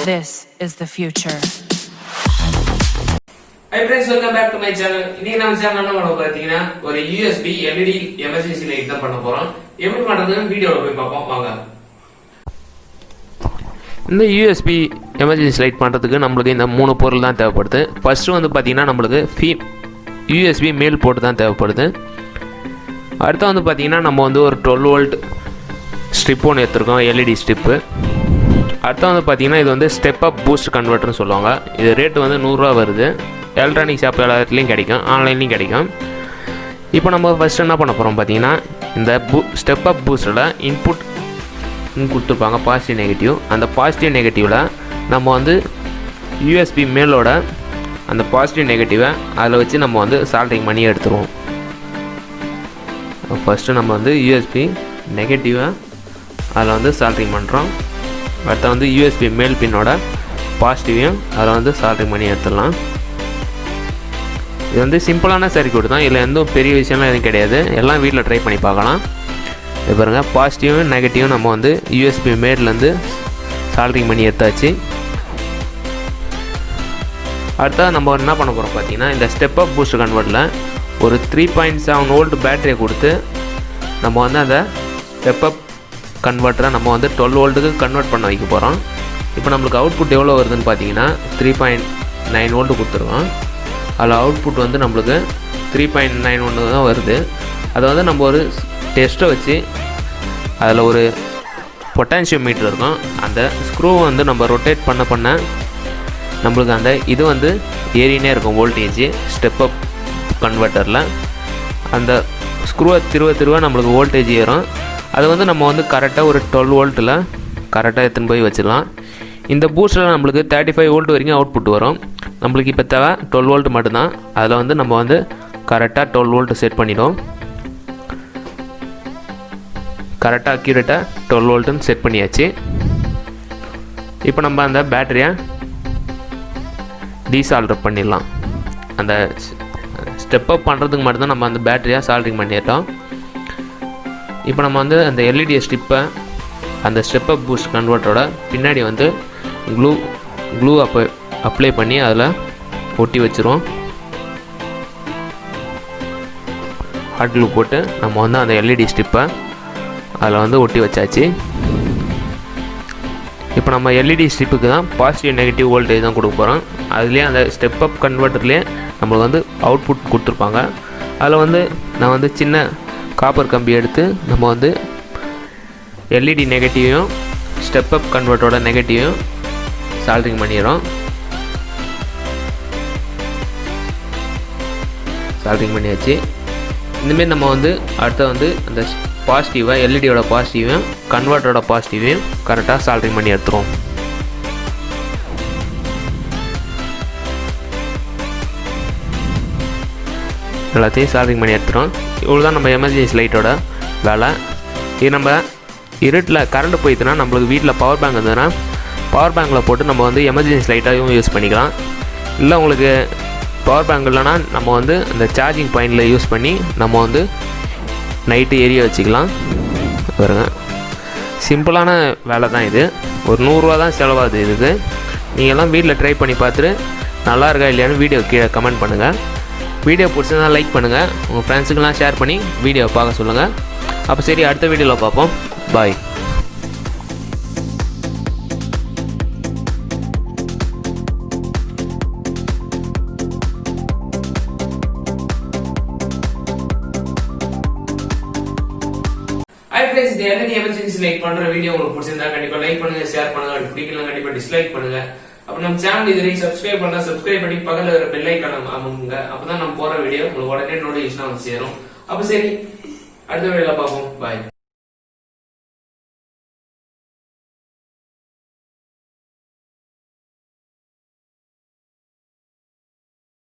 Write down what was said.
This is the future. Hi friends, welcome back to my channel. இன்னைக்கு நம்ம சேனல்ல நம்ம பாத்தீங்கன்னா ஒரு USB LED எமர்ஜென்சி லைட் தான் பண்ண போறோம். எப்படி பண்றதுன்னு வீடியோல போய் பார்ப்போம் வாங்க. இந்த USB எமர்ஜென்சி லைட் பண்றதுக்கு நமக்கு இந்த மூணு பொருள் தான் தேவைப்படுது. ஃபர்ஸ்ட் வந்து பாத்தீங்கன்னா நமக்கு USB மேல் போர்ட் தான் தேவைப்படுது. அடுத்து வந்து பாத்தீங்கன்னா நம்ம வந்து ஒரு 12 வோல்ட் ஸ்ட்ரிப் ஒன்று எடுத்துருக்கோம், LED ஸ்ட்ரிப்பு. அடுத்து வந்து பார்த்தீங்கன்னா இது வந்து ஸ்டெப் அப் பூஸ்ட் கன்வெர்ட்டர்னு சொல்லுவாங்க. இது ரேட்டு வந்து 100 ரூபா வருது. எலக்ட்ரானிக் ஷாப் எல்லாத்துலேயும் கிடைக்கும், ஆன்லைன்லேயும் கிடைக்கும். இப்போ நம்ம ஃபஸ்ட்டு என்ன பண்ண போகிறோம் பார்த்தீங்கன்னா, இந்த ஸ்டெப் அப் பூஸ்டில் இன்புட் கொடுத்துருப்பாங்க பாசிட்டிவ் நெகட்டிவ். அந்த பாசிட்டிவ் நெகட்டிவில் நம்ம வந்து USB மேலோட அந்த பாசிட்டிவ் நெகட்டிவை அதில் வச்சு நம்ம வந்து சால்டரிங் பண்ணி எடுத்துருவோம். ஃபஸ்ட்டு நம்ம வந்து USB நெகட்டிவை அதில் வந்து சால்டரிங் பண்ணுறோம். அடுத்த வந்து USB மேல் பின்னோட பாசிட்டிவையும் அதில் வந்து சால்டரிங் பண்ணி எடுத்துடலாம். இது வந்து சிம்பிளான சர்க்யூட் தான், இதில் எந்த பெரிய விஷயம்லாம் எதுவும் கிடையாது. எல்லாம் வீட்டில் ட்ரை பண்ணி பார்க்கலாம். இது பாருங்கள், பாசிட்டிவும் நெகட்டிவும் நம்ம வந்து USB மேட்லேருந்து சால்டரிங் பண்ணி எடுத்தாச்சு. அடுத்தது நம்ம என்ன பண்ண போகிறோம் பார்த்தீங்கன்னா, இந்த ஸ்டெப் அப் பூஸ்ட் கன்வெர்ட்டில் ஒரு 3.7 வோல்ட் பேட்டரியை கொடுத்து நம்ம வந்து அந்த ஸ்டெப் அப் கன்வெர்ட்டரை நம்ம வந்து 12 வோல்ட்டுக்கு கன்வெர்ட் பண்ண வைக்க போகிறோம். இப்போ நம்மளுக்கு அவுட்புட் எவ்வளோ வருதுன்னு பார்த்தீங்கன்னா 3.9 வோல்ட்டு கொடுத்துருவோம். அதில் அவுட்புட் வந்து நம்மளுக்கு 3.91 தான் வருது. அதை வந்து நம்ம ஒரு டெஸ்ட்டை வச்சு அதில் ஒரு பொட்டான்ஷியோ மீட்டர் இருக்கும். அந்த ஸ்க்ரூவை வந்து நம்ம ரொட்டேட் பண்ண நம்மளுக்கு அந்த இது வந்து ஏறினே இருக்கும் வோல்டேஜ். ஸ்டெப் அப் கன்வெர்ட்டரில் அந்த ஸ்க்ரூவை திருவ நம்மளுக்கு வோல்டேஜ் ஏறும். அது வந்து நம்ம வந்து கரெக்டாக ஒரு 12 வோல்ட்டில் கரெக்டாக எடுத்துன்னு போய் வச்சிடலாம். இந்த பூஸ்டில் நம்மளுக்கு 35 வோல்ட் வரைக்கும் அவுட்புட் வரும். நம்மளுக்கு இப்போ தேவை 12 வோல்ட் மட்டும்தான். அதில் வந்து நம்ம வந்து கரெக்டாக 12 வோல்ட் செட் பண்ணிடும். கரெக்டாக அக்யூரேட்டாக 12 வோல்ட்டுன்னு செட் பண்ணியாச்சு. இப்போ நம்ம அந்த பேட்டரியை டீசால்டர் பண்ணிடலாம். அந்த ஸ்டெப் அப் பண்ணுறதுக்கு மட்டும்தான் நம்ம அந்த பேட்டரியாக சால்டரிங் பண்ணிட்டோம். இப்போ நம்ம வந்து அந்த LED ஸ்ட்ரிப்பை அந்த ஸ்டெப் அப் பூஸ்ட் கன்வெர்ட்டரோட பின்னாடி வந்து க்ளூ அப்ளை பண்ணி அதில் ஒட்டி வச்சுருவோம். ஹாட் க்ளூ போட்டு நம்ம வந்து அந்த LED ஸ்ட்ரிப்பை அதில் வந்து ஒட்டி வச்சாச்சு. இப்போ நம்ம LED ஸ்ட்ரிப்புக்கு தான் பாசிட்டிவ் நெகட்டிவ் வோல்டேஜ் தான் கொடுக்க போகிறோம். அதுலேயே அந்த ஸ்டெப் அப் கன்வெர்ட்டர்லேயே நம்மளுக்கு வந்து அவுட்புட் கொடுத்துருப்பாங்க. அதில் வந்து நான் வந்து சின்ன காப்பர் கம்பி எடுத்து நம்ம வந்து LED நெகட்டிவையும் ஸ்டெப் அப் கன்வெர்ட்டரோட நெகட்டிவையும் சால்டரிங் பண்ணிடுறோம். சால்டரிங் பண்ணியாச்சு. இந்தமாரி நம்ம வந்து அடுத்த வந்து அந்த பாசிட்டிவை LEDயோட பாசிட்டிவையும் கன்வெர்ட்டரோட பாசிட்டிவையும் கரெக்டாக சால்டரிங் பண்ணி எடுத்துருவோம். எல்லாத்தையும் சால்டரிங் பண்ணி எடுத்துகிறோம். இவ்வளோ தான் நம்ம எமர்ஜென்சி லைட்டோட வேலை. இது நம்ம இருட்டில் கரண்ட் போயிடுச்சுன்னா நம்மளுக்கு வீட்டில் பவர் பேங்க் இருந்ததுன்னா பவர் பேங்கில் போட்டு நம்ம வந்து எமர்ஜென்சி லைட்டாகவும் யூஸ் பண்ணிக்கலாம். இல்லை உங்களுக்கு பவர் பேங்க் இல்லைனா நம்ம வந்து அந்த சார்ஜிங் பாயிண்டில் யூஸ் பண்ணி நம்ம வந்து நைட்டு எரிய வச்சுக்கலாம். பாருங்க, சிம்பிளான வேலை தான் இது. ஒரு 100 ரூபா தான் செலவாகுது இதுக்கு. நீங்கள்லாம் வீட்டில் ட்ரை பண்ணி பார்த்துட்டு நல்லா இருக்கா இல்லையான்னு வீடியோ கீழே கமெண்ட் பண்ணுங்கள். வீடியோ பிடிச்சதுனா லைக் பண்ணுங்கள், உங்கள் ஃப்ரெண்ட்ஸுக்கெல்லாம் ஷேர் பண்ணி வீடியோவை பார்க்க சொல்லுங்கள். அப்போ சரி, அடுத்த வீடியோவில் பார்ப்போம். பாய். இந்த LED எமர்ஜென்சி லைட் பண்ற வீடியோ உங்களுக்கு பிடிச்சிருந்தா கண்டிப்பா லைக் பண்ணுங்க, ஷேர் பண்ணுங்க. அப்படி பிடிக்கல கண்டிப்பா டிஸ்லைக் பண்ணுங்க. அப்ப நம்ம சேனல் இதுவரைக்கும் சப்ஸ்கிரைப் பண்ணி பக்கத்துல இருக்கிற பெல் ஐகான் அமுங்க. அப்பதான் நம்ம போற வீடியோ உங்களுக்கு உடனே நோட்டிஃபிகேஷன் வந்து சேரும். அப்ப சரி, அடுத்த வீடியோல பார்ப்போம். பாய்.